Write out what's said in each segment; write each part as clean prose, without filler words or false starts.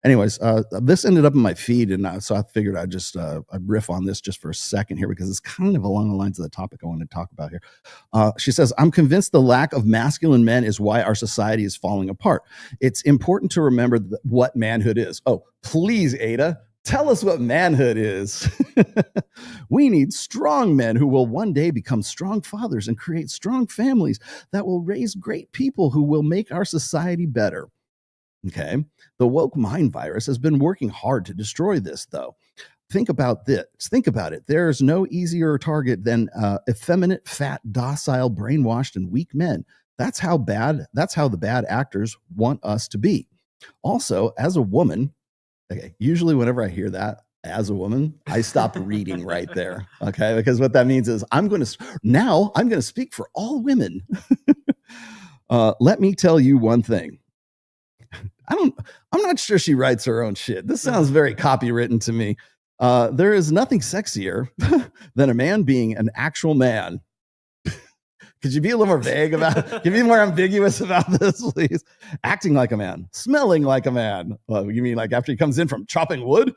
Anyways, this ended up in my feed, and so I figured I'd riff on this just for a second here because it's kind of along the lines of the topic I want to talk about here. She says, "I'm convinced the lack of masculine men is why our society is falling apart. It's important to remember what manhood is." Oh, please, Ada, tell us what manhood is. "We need strong men who will one day become strong fathers and create strong families that will raise great people who will make our society better." Okay. The woke mind virus has been working hard to destroy this, though. Think about this. Think about it. There's no easier target than effeminate, fat, docile, brainwashed, and weak men. That's how the bad actors want us to be. Also, as a woman, okay, usually whenever I hear that, as a woman, I stop reading right there. Okay, because what that means is I'm going to speak for all women. Let me tell you one thing. I'm not sure she writes her own shit. This sounds very copywritten to me. There is nothing sexier than a man being an actual man. Could you be a little more vague about it? Can you be more ambiguous about this, please? Acting like a man, smelling like a man. You mean like after he comes in from chopping wood?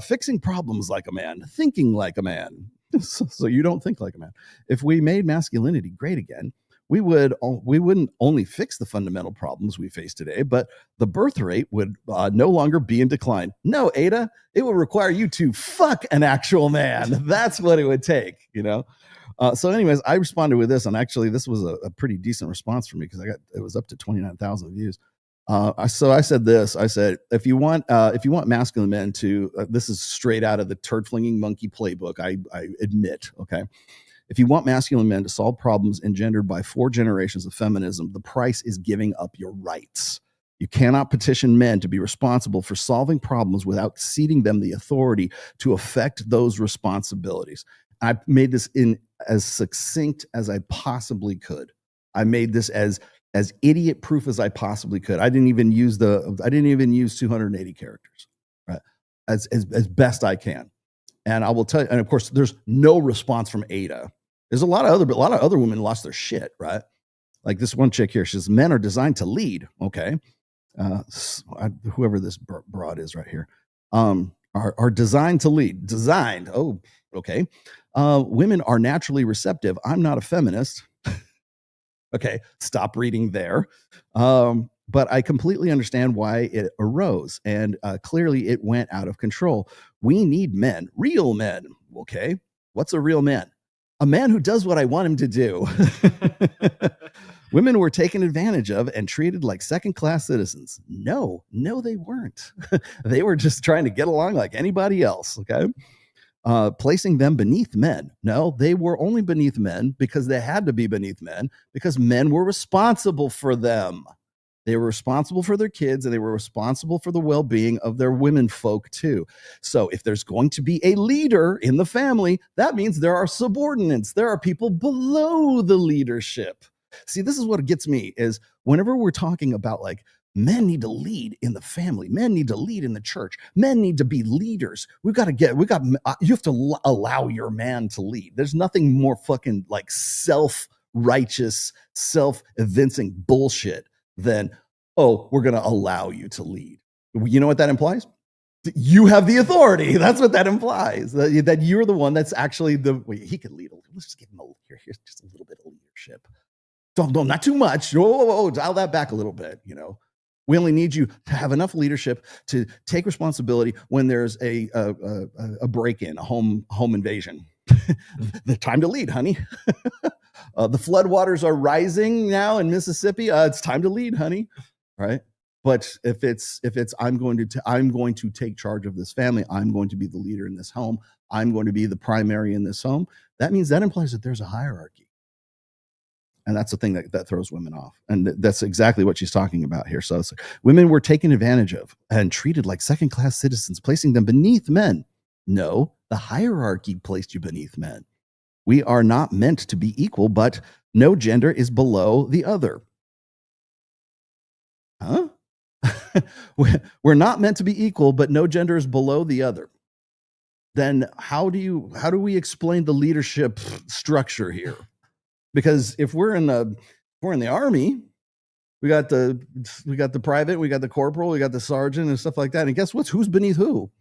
Fixing problems like a man, thinking like a man. So you don't think like a man. If we made masculinity great again, we wouldn't only fix the fundamental problems we face today, but the birth rate would no longer be in decline. No, Ada, it would require you to fuck an actual man. That's what it would take, you know? So anyways, I responded with this, and actually this was a pretty decent response for me because it was up to 29,000 views. So I said this. I said, if you want masculine men to, this is straight out of the turd flinging monkey playbook. I admit, okay. If you want masculine men to solve problems engendered by 4 generations of feminism, the price is giving up your rights. You cannot petition men to be responsible for solving problems without ceding them the authority to affect those responsibilities. I made this in as succinct as I possibly could. I made this as idiot proof as I possibly could. I didn't even use 280 characters, right? As best I can. And I will tell you, and of course, there's no response from Ada. There's a lot of other women lost their shit, right? Like this one chick here, she says, "Men are designed to lead." Okay. Whoever this broad is right here, are designed to lead. Designed. Oh, okay. Women are naturally receptive. I'm not a feminist. Okay, stop reading there. But I completely understand why it arose, and clearly it went out of control. We need men, real men. Okay, what's a real man? A man who does what I want him to do. Women were taken advantage of and treated like second-class citizens. No, they weren't. They were just trying to get along like anybody else, okay? Placing them beneath men. No, they were only beneath men because they had to be beneath men because men were responsible for them. They were responsible for their kids, and they were responsible for the well-being of their women folk too. So if there's going to be a leader in the family, that means there are subordinates. There are people below the leadership. See, this is what gets me is whenever we're talking about like men need to lead in the family, men need to lead in the church, men need to be leaders. You have to allow your man to lead. There's nothing more fucking like self-righteous, self-evincing bullshit than, oh, we're going to allow you to lead. You know what that implies? You have the authority. That's what that implies. That you're the one that's actually he could lead. Let's just give him here's just a little bit of leadership. Don't, not too much. Dial that back a little bit, you know. We only need you to have enough leadership to take responsibility when there's a break-in, a home invasion. The time to lead, honey. The floodwaters are rising now in Mississippi. It's time to lead, honey. Right? But if it's I'm going to take charge of this family. I'm going to be the leader in this home. I'm going to be the primary in this home. That means that implies that there's a hierarchy. And that's the thing that throws women off. And that's exactly what she's talking about here. So women were taken advantage of and treated like second-class citizens, placing them beneath men. No, the hierarchy placed you beneath men. We are not meant to be equal, but no gender is below the other. Huh? We're not meant to be equal, but no gender is below the other. Then how do we explain the leadership structure here? Because if we're in the army, we got the private, we got the corporal, we got the sergeant and stuff like that. And guess what? Who's beneath who?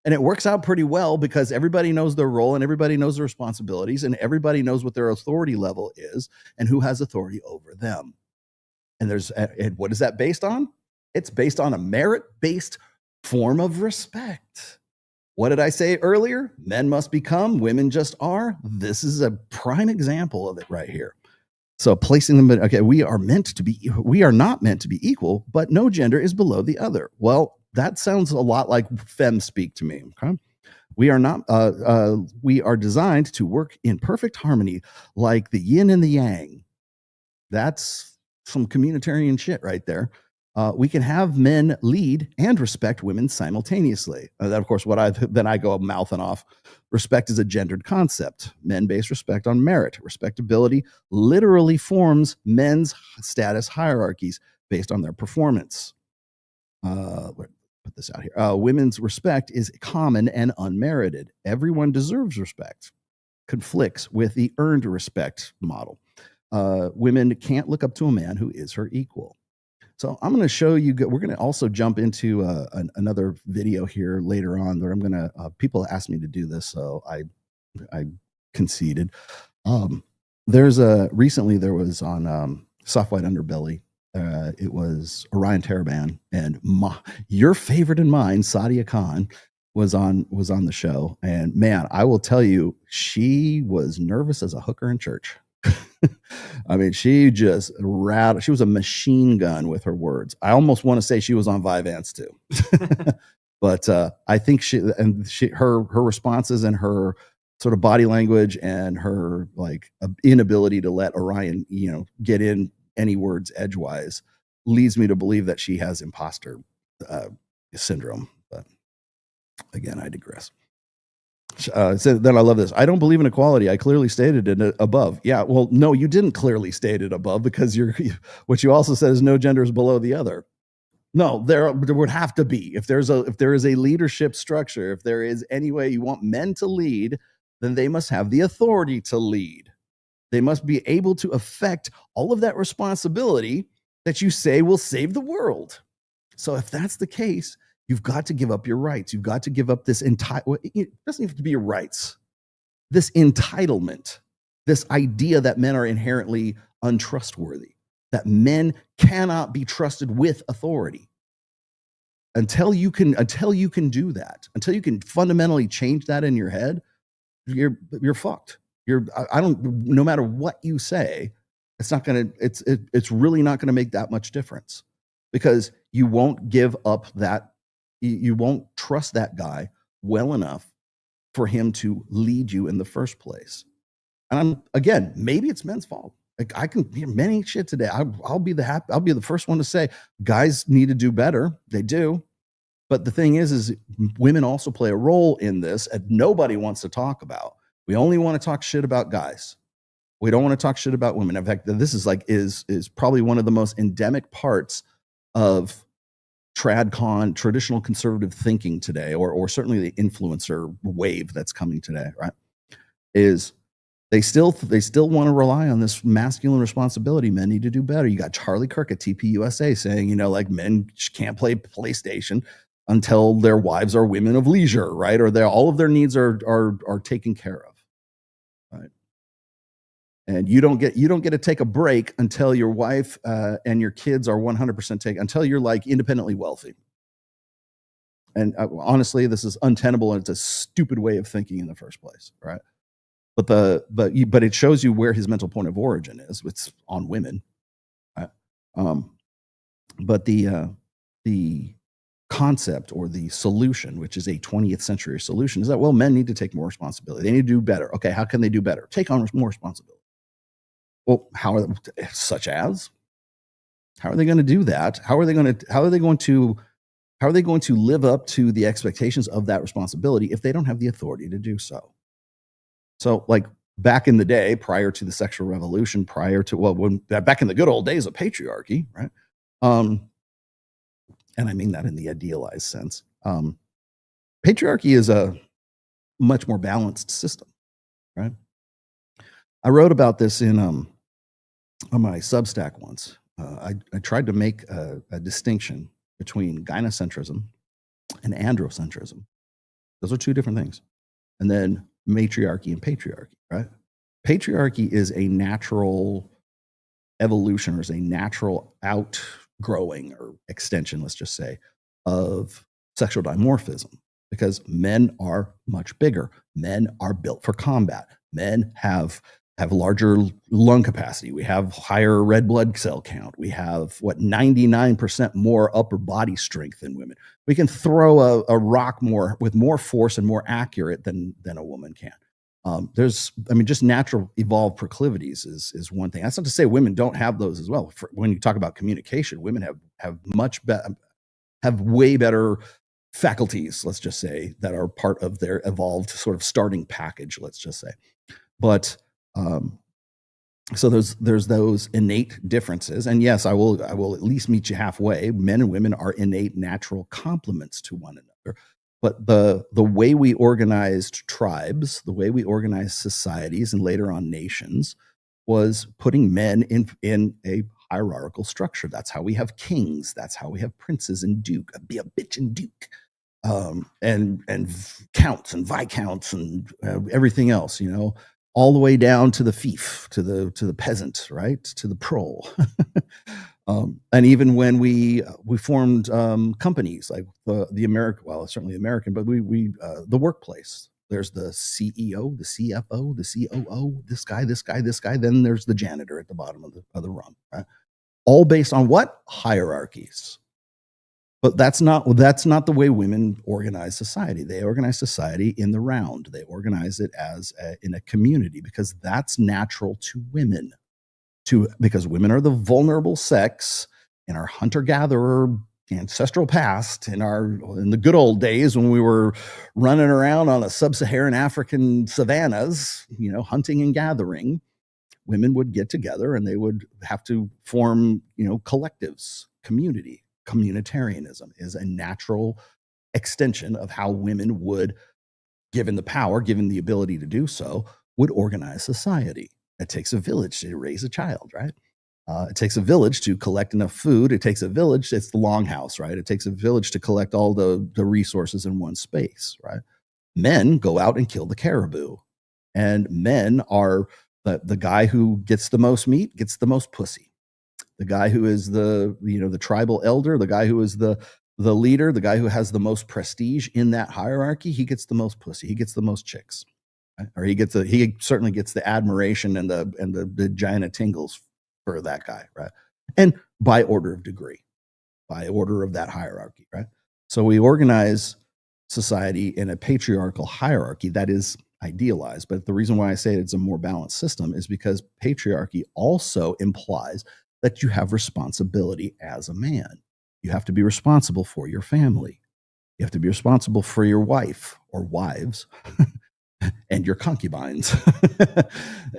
And it works out pretty well because everybody knows their role and everybody knows their responsibilities and everybody knows what their authority level is and who has authority over them. And what is that based on? It's based on a merit-based form of respect. What did I say earlier? Men must become, women just are. This is a prime example of it right here. So placing them, okay, we are not meant to be equal, but no gender is below the other. Well, that sounds a lot like fem speak to me. Okay, we are designed to work in perfect harmony, like the yin and the yang. That's some communitarian shit right there. We can have men lead and respect women simultaneously. That, of course, then I go mouthing off. Respect is a gendered concept. Men base respect on merit. Respectability literally forms men's status hierarchies based on their performance. Put this out here. Women's respect is common and unmerited. Everyone deserves respect. Conflicts with the earned respect model. Women can't look up to a man who is her equal. So I'm going to show you, we're going to also jump into another video here later on where I'm going to, people asked me to do this, so I conceded. Recently there was on Soft White Underbelly, it was Orion Taraban and your favorite and mine, Sadia Khan, was on the show. And man, I will tell you, she was nervous as a hooker in church. I meshe was a machine gun with her words. I almost want to say she was on Vyvanse too. But I think her responses and her sort of body language and her like inability to let Orion, get in any words edgewise leads me to believe that she has imposter syndrome. But again, I digress. So then I love this. I don't believe in equality. I clearly stated it above. Yeah, well, no, you didn't clearly state it above because what you also said is no gender is below the other. No, there would have to be. If there is a leadership structure, if there is any way you want men to lead, then they must have the authority to lead. They must be able to affect all of that responsibility that you say will save the world. So if that's the case, you've got to give up your rights. You've got to give up this it doesn't have to be your rights. This entitlement, this idea that men are inherently untrustworthy, that men cannot be trusted with authority. Until you can do that, until you can fundamentally change that in your head, you're fucked. No matter what you say, it's really not gonna make that much difference because you won't give up that. You won't trust that guy well enough for him to lead you in the first place. And maybe it's men's fault. Like I can hear many shit today. I'll be the first one to say guys need to do better. They do. But the thing is women also play a role in this and nobody wants to talk about. We only want to talk shit about guys. We don't want to talk shit about women. In fact, this is probably one of the most endemic parts of TradCon, traditional conservative thinking today, or certainly the influencer wave that's coming today, right? Is they still want to rely on this masculine responsibility. Men need to do better. You got Charlie Kirk at TPUSA saying, like men can't play PlayStation until their wives are women of leisure, right? Or all of their needs are taken care of, right? And you don't get to take a break until your wife and your kids are 100% taken, until you're like independently wealthy. And honestly, this is untenable and it's a stupid way of thinking in the first place, right? But it shows you where his mental point of origin is. It's on women, right? But the concept or the solution, which is a 20th century solution, is that men need to take more responsibility. They need to do better. Okay, how can they do better? Take on more responsibility. Well, how are they going to do that? How are they going to live up to the expectations of that responsibility if they don't have the authority to do so? So, like back in the day, prior to the sexual revolution, back in the good old days of patriarchy, right? And I mean that in the idealized sense. Patriarchy is a much more balanced system, right? I wrote about this on my Substack once, I tried to make a distinction between gynocentrism and androcentrism. Those are two different things. And then matriarchy and patriarchy, right? Patriarchy is a natural evolution, or is a natural outgrowing or extension, let's just say, of sexual dimorphism, because men are much bigger. Men are built for combat. Men have larger lung capacity. We have higher red blood cell count. We have 99% more upper body strength than women. We can throw a rock with more force and more accurate than a woman can. Just natural evolved proclivities is one thing. That's not to say women don't have those as well. When you talk about communication, women have way better faculties, let's just say, that are part of their evolved sort of starting package, let's just say. But so there's those innate differences, and yes, I will at least meet you halfway. Men and women are innate natural complements to one another. But the way we organized tribes, the way we organized societies, and later on nations, was putting men in a hierarchical structure. That's how we have kings. That's how we have princes and duke, be a bitch and duke, and counts and viscounts and everything else. All the way down to the fief, to the peasant, right, to the prole. And even when we formed companies like the American, well, certainly American, but the workplace. There's the CEO, the CFO, the COO, this guy. Then there's the janitor at the bottom of the rung. Right? All based on what? Hierarchies. But that's not the way women organize society. They organize society in the round. They organize it in a community, because that's natural to women. Because women are the vulnerable sex in our hunter-gatherer ancestral past, in the good old days when we were running around on the sub-Saharan African savannas, hunting and gathering. Women would get together and they would have to form, collectives, community. Communitarianism is a natural extension of how women would, given the power, given the ability to do so, would organize society. It takes a village to raise a child, right? It takes a village to collect enough food. It takes a village, it's the longhouse, right? It takes a village to collect all the resources in one space, right? Men go out and kill the caribou. And men are the guy who gets the most meat, gets the most pussy. The guy who is the tribal elder, the guy who is the leader, the guy who has the most prestige in that hierarchy, he gets the most pussy. He gets the most chicks. Right? Or he certainly gets the admiration and the vagina tingles for that guy, right? And by order of degree, by order of that hierarchy, right? So we organize society in a patriarchal hierarchy that is idealized. But the reason why I say it's a more balanced system is because patriarchy also implies that you have responsibility as a man. You have to be responsible for your family. You have to be responsible for your wife or wives and your concubines.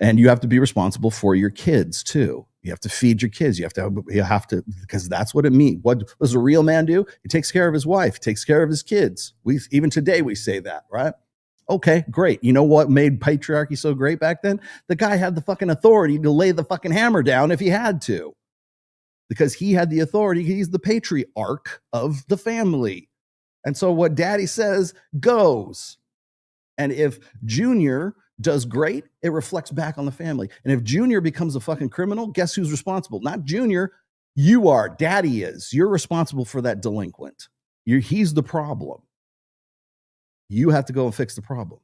And you have to be responsible for your kids too. You have to feed your kids. You have to, because that's what it means. What does a real man do? He takes care of his wife, takes care of his kids. Even today we say that, right? Okay, great. You know what made patriarchy so great back then? The guy had the fucking authority to lay the fucking hammer down if he had to. Because he had the authority. He's the patriarch of the family. And so what daddy says goes. And if Junior does great, it reflects back on the family. And if Junior becomes a fucking criminal, guess who's responsible? Not Junior. You are. Daddy is. You're responsible for that delinquent. He's the problem. You have to go and fix the problem.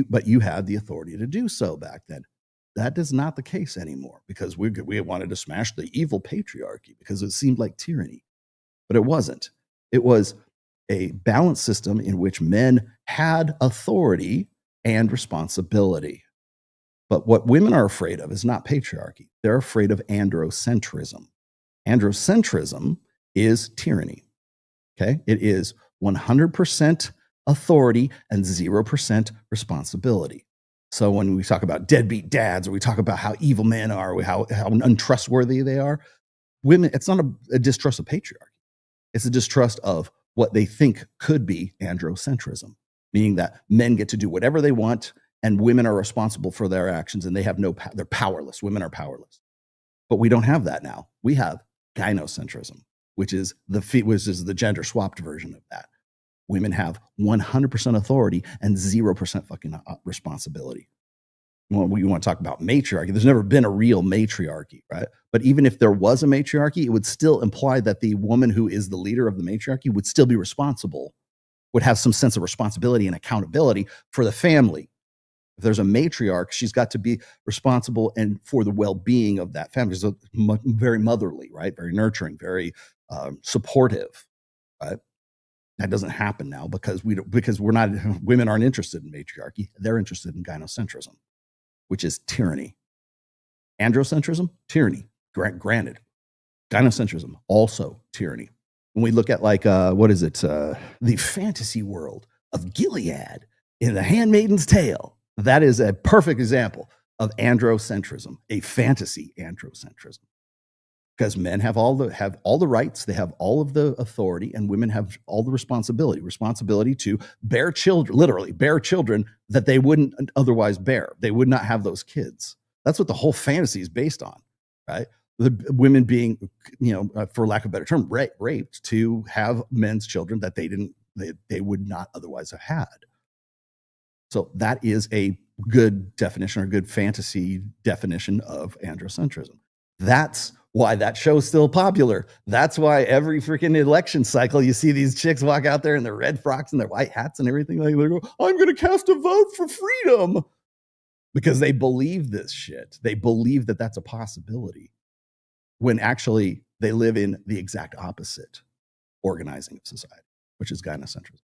But you had the authority to do so back then. That is not the case anymore, because we wanted to smash the evil patriarchy because it seemed like tyranny. But it wasn't. It was a balanced system in which men had authority and responsibility. But what women are afraid of is not patriarchy. They're afraid of androcentrism. Androcentrism is tyranny. Okay? It is 100% authority and 0% responsibility. So when we talk about deadbeat dads, or we talk about how evil men are, or how untrustworthy they are, women, it's not a distrust of patriarchy. It's a distrust of what they think could be androcentrism, meaning that men get to do whatever they want and women are responsible for their actions, and they have they're powerless. Women are powerless. But we don't have that now. We have gynocentrism, which is the gender swapped version of that. Women have 100% authority and 0% fucking responsibility. Well, you want to talk about matriarchy. There's never been a real matriarchy, right? But even if there was a matriarchy, it would still imply that the woman who is the leader of the matriarchy would still be responsible, would have some sense of responsibility and accountability for the family. If there's a matriarch, she's got to be responsible and for the well-being of that family. So very motherly, right? Very nurturing, very supportive, right? That doesn't happen now because we're not, women aren't interested in matriarchy. They're interested in gynocentrism, which is tyranny. Androcentrism, tyranny, granted. Gynocentrism, also tyranny. When we look at the fantasy world of Gilead in The Handmaid's Tale, that is a perfect example of androcentrism, a fantasy androcentrism. Because men have all the rights, they have all of the authority, and women have all the responsibility to bear children, literally bear children that they wouldn't otherwise bear. They would not have those kids. That's what the whole fantasy is based on, right? The women being, for lack of a better term, raped to have men's children that they would not otherwise have had. So that is a good definition or a good fantasy definition of androcentrism. That's why that show's still popular. That's why every freaking election cycle you see these chicks walk out there in their red frocks and their white hats and everything. Like they go, I'm going to cast a vote for freedom, because they believe this shit. They believe that that's a possibility, when actually they live in the exact opposite organizing of society, which is gynocentrism.